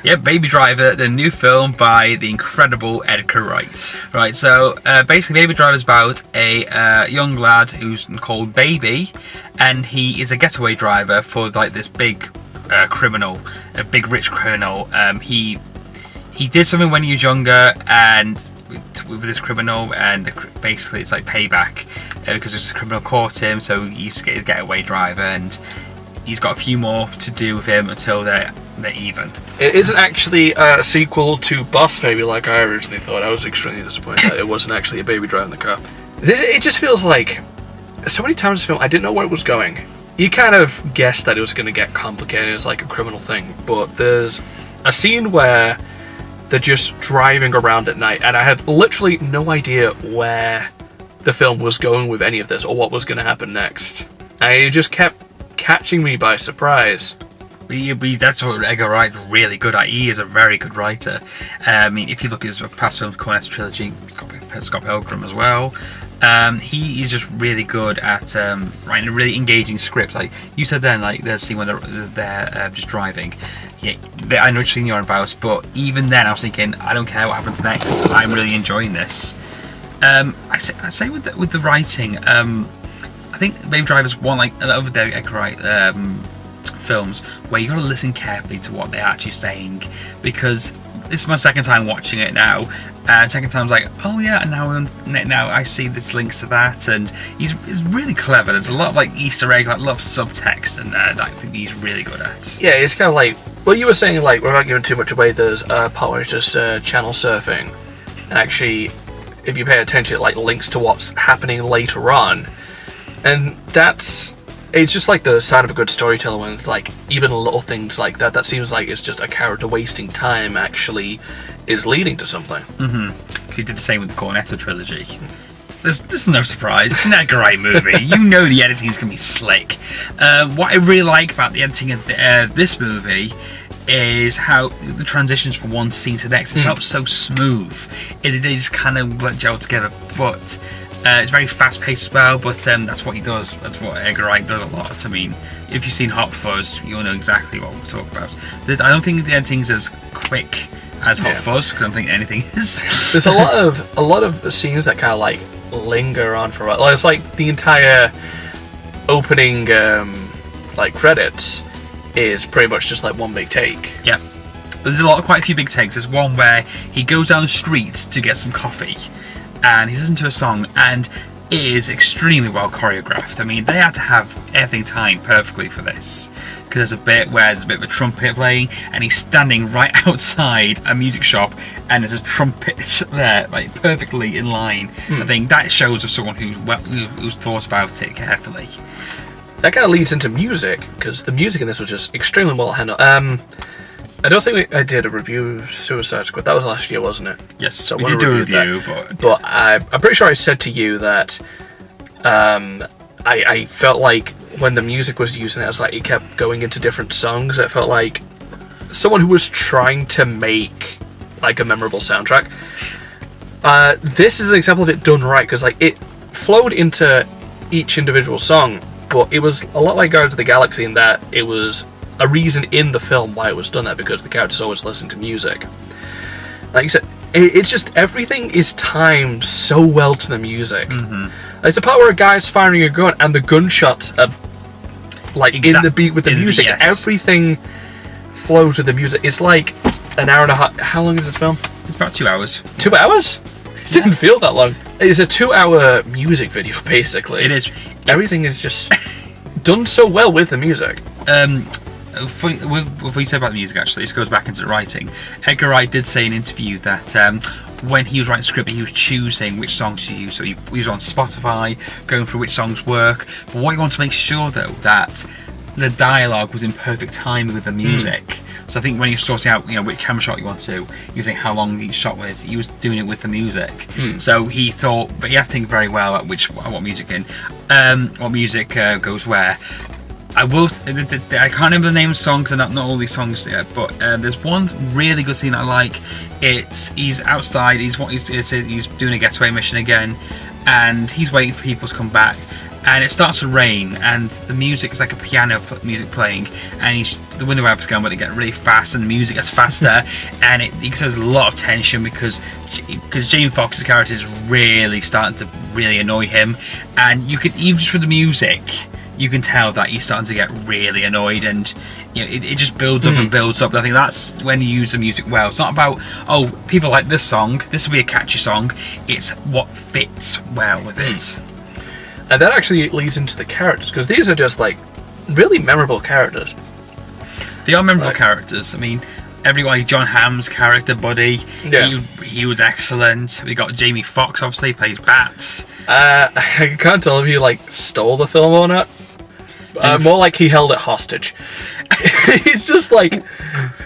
Yeah, Baby Driver, the new film by the incredible Edgar Wright. Right, so basically Baby Driver is about a young lad who's called Baby, and he is a getaway driver for like this big criminal, a big rich criminal. He did something when he was younger, and with this criminal, and basically it's like payback because this criminal caught him, so he's a getaway driver, and he's got a few more to do with him until they're even. It isn't actually a sequel to Boss Baby like I originally thought. I was extremely disappointed that it wasn't actually a baby driving the car. It just feels like so many times in the film I didn't know where it was going. You kind of guessed that it was going to get complicated as like a criminal thing, but there's a scene where they're just driving around at night, and I had literally no idea where the film was going with any of this or what was going to happen next. And it just kept catching me by surprise. That's what Edgar Wright's really good at. He is a very good writer. I mean, if you look at his past films, Cornetto Trilogy, Scott Pilgrim as well, he is just really good at writing a really engaging script. Like you said then, like there's a scene when they're just driving. Yeah, I know which scene you're about, but even then I was thinking, I don't care what happens next. I'm really enjoying this. I say with the writing, I think Baby Driver's one like other Edgar Wright films where you got to listen carefully to what they're actually saying, because this is my second time watching it now, and second time's like, oh yeah, and now I see this links to that, and he's really clever. There's a lot of like Easter eggs, like a lot of subtext, and that I think he's really good at. Yeah, it's kind of like what you were saying, like without giving too much away, there's a part where it's just channel surfing, and actually if you pay attention it like links to what's happening later on, and it's just like the sign of a good storyteller when it's like even little things like that seems like it's just a character wasting time actually is leading to something. He did the same with the Cornetto Trilogy. There's no surprise. It's an Edgar Wright movie. You know the editing is going to be slick. What I really like about the editing of this movie is how the transitions from one scene to the next. It felt so smooth. They just kind of gel together, but it's very fast-paced as well, but that's what he does. That's what Edgar Wright does a lot. I mean, if you've seen Hot Fuzz, you'll know exactly what we're talking about. I don't think the editing's as quick as Hot Fuzz, because I don't think anything is. There's a lot of scenes that kind of like linger on for a while. It's like the entire opening like credits is pretty much just like one big take. Yeah. There's quite a few big takes. There's one where he goes down the street to get some coffee, and he's listening to a song, and it is extremely well choreographed. I mean, they had to have everything timed perfectly for this, because there's a bit where there's a bit of a trumpet playing, and he's standing right outside a music shop, and there's a trumpet there, like perfectly in line. I think that shows of someone who's thought about it carefully. That kind of leads into music, because the music in this was just extremely well handled. I don't think I did a review of Suicide Squad. That was last year, wasn't it? Yes, so we did do a review, but I'm pretty sure I said to you that I felt like when the music was used, and it was like it kept going into different songs. It felt like someone who was trying to make like a memorable soundtrack. This is an example of it done right, because like it flowed into each individual song, but it was a lot like Guardians of the Galaxy in that it was a reason in the film why it was done that, because the characters always listen to music. Like you said, it's just everything is timed so well to the music. There's a part where a guy's firing a gun and the gunshots are like in the beat with the music. Yes. Everything flows with the music. It's like an hour and a half. How long is this film? It's about 2 hours. 2 hours? It didn't feel that long. It's a 2-hour music video, basically. It is. Everything is just done so well with the music. What you said about the music, actually, this goes back into the writing. Edgar Wright did say in an interview that when he was writing the script, he was choosing which songs to use. So he was on Spotify, going through which songs work. But what he wanted to make sure, though, that the dialogue was in perfect timing with the music. So I think when he was sorting out, which camera shot you want to, he was saying how long each shot was. He was doing it with the music. So he thought, but he had to think very well at what music goes where. I can't remember the name of the songs, and not all these songs yet, but there's one really good scene I like. He's outside, he's doing a getaway mission again, and he's waiting for people to come back, and it starts to rain, and the music is like a piano music playing, and he's the window wipers going, but they get really fast, and the music gets faster, and there's a lot of tension because Jamie Foxx's character is really starting to really annoy him, and you can even just from the music, you can tell that he's starting to get really annoyed, and it just builds up and builds up. I think that's when you use the music well. It's not about, oh, people like this song, this will be a catchy song. It's what fits well with it. And that actually leads into the characters, because these are just like really memorable characters. They are memorable characters. I mean, everyone, John Hamm's character, Buddy, he was excellent. We got Jamie Foxx, obviously, plays Bats. I can't tell if he like stole the film or not. More like he held it hostage. It's just like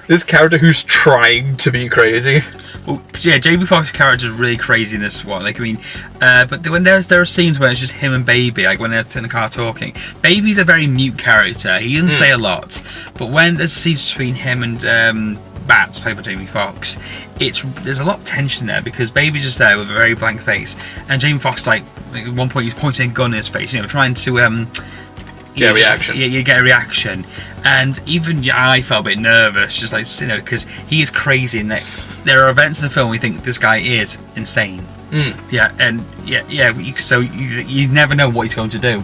this character who's trying to be crazy. Well, yeah, Jamie Foxx's character is really crazy in this one. Like, I mean, but when there are scenes where it's just him and Baby, like when they're in the car talking. Baby's a very mute character. He doesn't say a lot, but when there's scenes between him and Bats, played by Jamie Foxx, there's a lot of tension there because Baby's just there with a very blank face, and Jamie Foxx, like at one point, he's pointing a gun in his face, trying to get a reaction. You get a reaction, and even I felt a bit nervous, just like because he is crazy, and there are events in the film where you think this guy is insane. So you never know what he's going to do.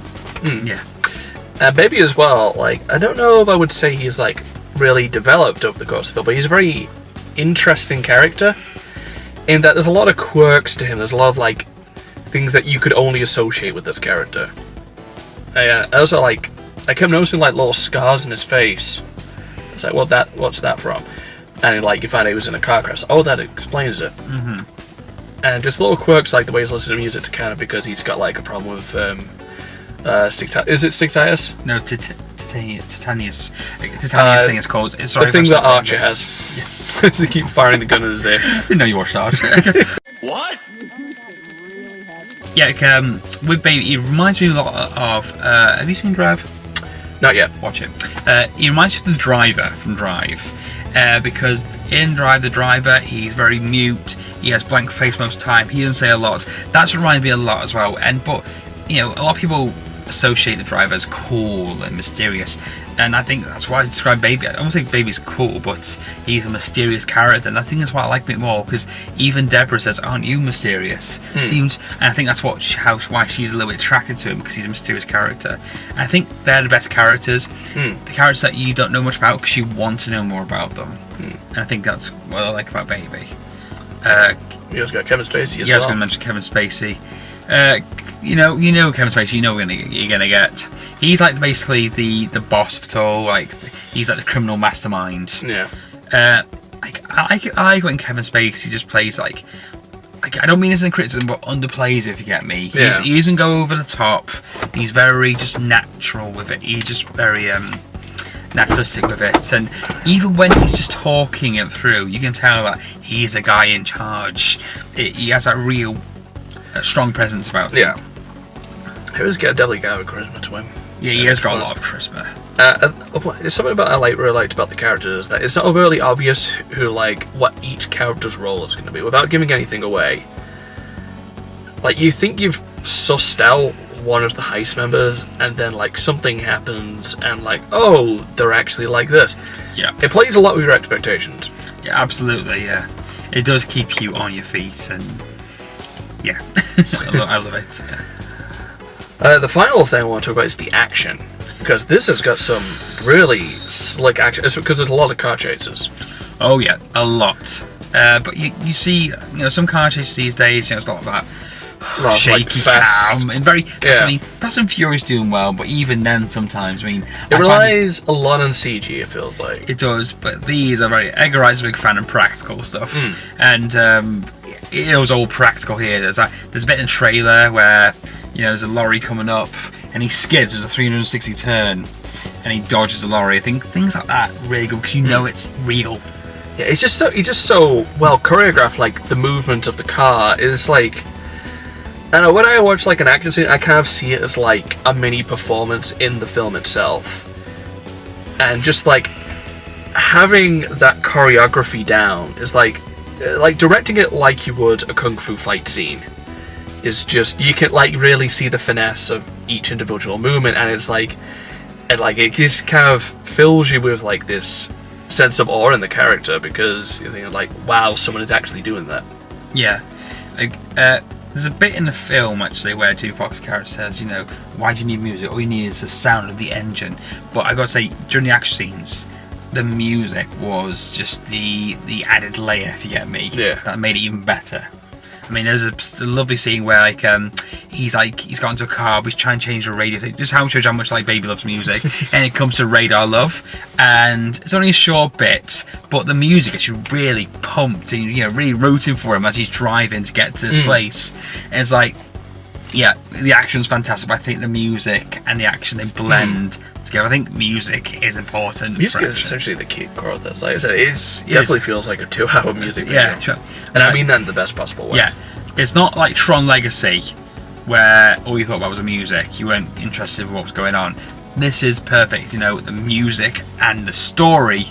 Baby as well. Like, I don't know if I would say he's like really developed over the course of the film, but he's a very interesting character in that there's a lot of quirks to him. There's a lot of like things that you could only associate with this character. I also like, I kept noticing like little scars in his face. It's like, what's that from? And like you find out he was in a car crash. Oh, that explains it. And just little quirks like the way he's listening to music to kind of, because he's got like a problem with is it stictitis? No, Titanius. Titanius thing is called. The thing that Archer has. Yes. They keep firing the gun at his ear. Didn't know you watched Archer. What? Yeah, with Baby, he reminds me a lot of. Have you seen Drive? Not yet. Watch it. He reminds me of the driver from Drive, because in Drive, the driver, he's very mute. He has blank face most of the time. He doesn't say a lot. That's reminds me a lot as well. But a lot of people associate the driver as cool and mysterious, and I think that's why I describe Baby. I don't think Baby's cool, but he's a mysterious character, and I think that's why I like him more, because even Deborah says, "Aren't you mysterious?" And I think that's why she's a little bit attracted to him, because he's a mysterious character. And I think they're the best characters, the characters that you don't know much about because you want to know more about them. And I think that's what I like about Baby. You also got Kevin Spacey as well. Yeah, I was going to mention Kevin Spacey. You know Kevin Spacey. You know what you're gonna get. He's like basically the boss of it all. Like, he's like the criminal mastermind. Yeah. I like when Kevin Spacey just plays like I don't mean this in criticism, but underplays it, if you get me. He doesn't go over the top. He's very just natural with it. He's just very naturalistic with it, and even when he's just talking it through, you can tell that he's a guy in charge. He has that real strong presence about him. Yeah. He was definitely got a charisma to him. Yeah, he has got a lot of charisma. There's something about I really liked about the characters, that it's not overly obvious what each character's role is going to be, without giving anything away. Like, you think you've sussed out one of the heist members, and then something happens, and oh, they're actually like this. Yeah. It plays a lot with your expectations. Yeah, absolutely. Yeah, it does keep you on your feet, and yeah, I love it. Yeah. The final thing I want to talk about is the action, because this has got some really slick action. It's because there's a lot of car chases. Oh yeah, a lot. But you see, some car chases these days, it's a lot of that shaky cam and very. Yeah. I mean, Fast and Furious doing well, but even then, sometimes it relies a lot on CG. It feels like it does, but these are very. Edgar Wright's a big fan of practical stuff, and it was all practical here. There's a bit in the trailer where there's a lorry coming up and he skids. There's a 360 turn and he dodges the lorry. I think things like that really good because it's real. Yeah, he's just so well choreographed. Like, the movement of the car is like. I know, when I watch an action scene, I kind of see it as a mini performance in the film itself. And just having that choreography down is like directing it like you would a kung fu fight scene. Is just, you can really see the finesse of each individual movement, and it's And like it just kind of fills you with like this sense of awe in the character because you're thinking like, wow, someone is actually doing that. Yeah. Like, there's a bit in the film actually where Tupac's character says, why do you need music? All you need is the sound of the engine. But I gotta say, during the action scenes, the music was just the added layer, if you get me. Yeah. That made it even better. I mean, there's a lovely scene where he's got into a car, but he's trying to change the radio. Just how much like Baby loves music, and it comes to Radar Love, and it's only a short bit, but the music gets you really pumped and really rooting for him as he's driving to get to this place. And it's like, yeah, the action's fantastic, but I think the music and the action they blend together. I think music is important. Music is essentially the key core of this. Like I said, it definitely feels like a 2-hour music video. Yeah, sure. And I mean that in the best possible way. Yeah, it's not like Tron Legacy, where all you thought about was the music. You weren't interested in what was going on. This is perfect. The music and the story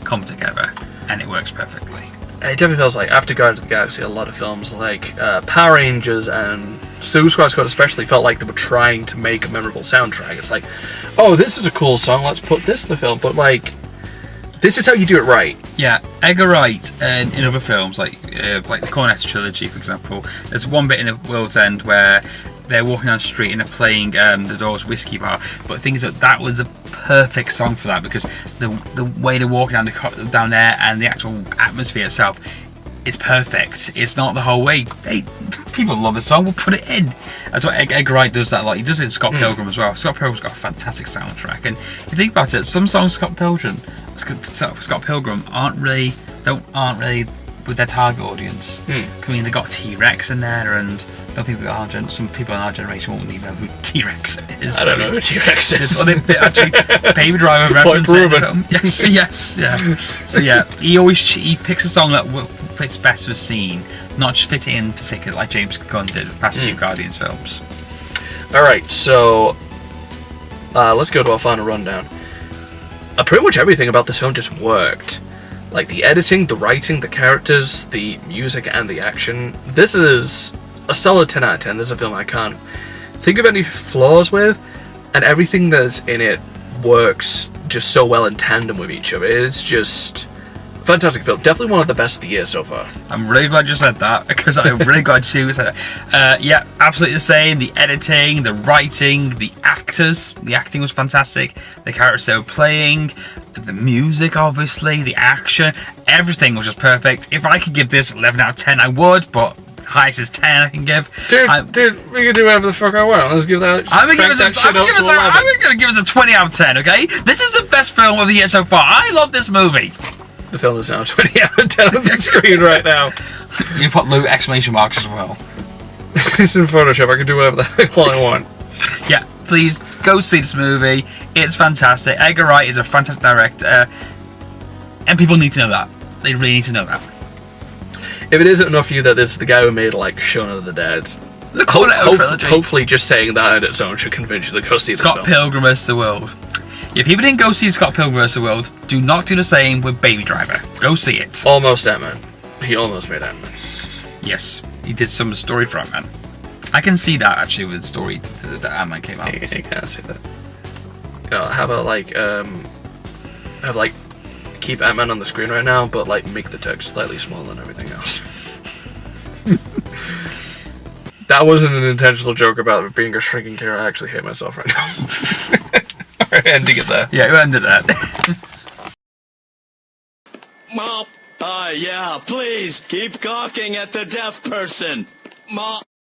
come together, and it works perfectly. It definitely feels like after Guardians of the Galaxy, a lot of films like Power Rangers and Suicide Squad especially felt like they were trying to make a memorable soundtrack. It's like, oh, this is a cool song, let's put this in the film. But like, this is how you do it right. Yeah, Edgar Wright in other films, like the Cornetto trilogy, for example, there's one bit in The World's End where they're walking down the street and they're playing the Doors whiskey bar. But the thing is that was a perfect song for that because the way they're walking down there and the actual atmosphere itself is perfect. It's not the whole way. People love the song, we'll put it in. That's what Edgar Wright does that a lot. He does it in Scott Pilgrim as well. Scott Pilgrim's got a fantastic soundtrack. And if you think about it, some songs Scott Pilgrim aren't really with their target audience. I mean, they got T-Rex in there, and I don't think some people in our generation won't even know who T-Rex is. I don't know who T-Rex is. Actually, Baby Driver reference in the film. Yes, yeah. So yeah, he picks a song that fits best with the scene, not just fit it in for sake of like James Gunn did with past two Guardians films. Alright, so let's go to our final rundown. Pretty much everything about this film just worked. Like the editing, the writing, the characters, the music, and the action. This is a solid 10 out of 10. This is a film I can't think of any flaws with, and everything that's in it works just so well in tandem with each other. It's just a fantastic film. Definitely one of the best of the year so far. I'm really glad you said that, because I'm really glad you said that. Yeah, absolutely the same. The editing, the writing, the actors. The acting was fantastic. The characters they were playing, the music, obviously, the action, everything was just perfect. If I could give this 11 out of 10, I would, but highest is 10 I can give. Dude, we can do whatever the fuck I want. Let's give that. I'm gonna give it a 20 out of 10, okay? This is the best film of the year so far. I love this movie. The film is now 20 out of 10 on the screen right now. You put low exclamation marks as well. It's in Photoshop. I can do whatever the hell I want. Yeah, please go see this movie. It's fantastic. Edgar Wright is a fantastic director, and people need to know that. They really need to know that. If it isn't enough for you that this is the guy who made like Shaun of the Dead, the Cornetto trilogy, hopefully just saying that on its own should convince you to go see Scott Pilgrim vs. the World. If people didn't go see Scott Pilgrim vs. the World, do not do the same with Baby Driver. Go see it. Almost Ant-Man. He almost made Ant-Man. Yes, he did some story for Ant-Man. I can see that actually with the story that Ant-Man came out. You can see that. How about keep Ant-Man on the screen right now, but like make the text slightly smaller than everything else. That wasn't an intentional joke about being a shrinking character. I actually hate myself right now. Alright, ending it there. Yeah, we ended that. Mop. Yeah, please keep gawking at the deaf person. Mop.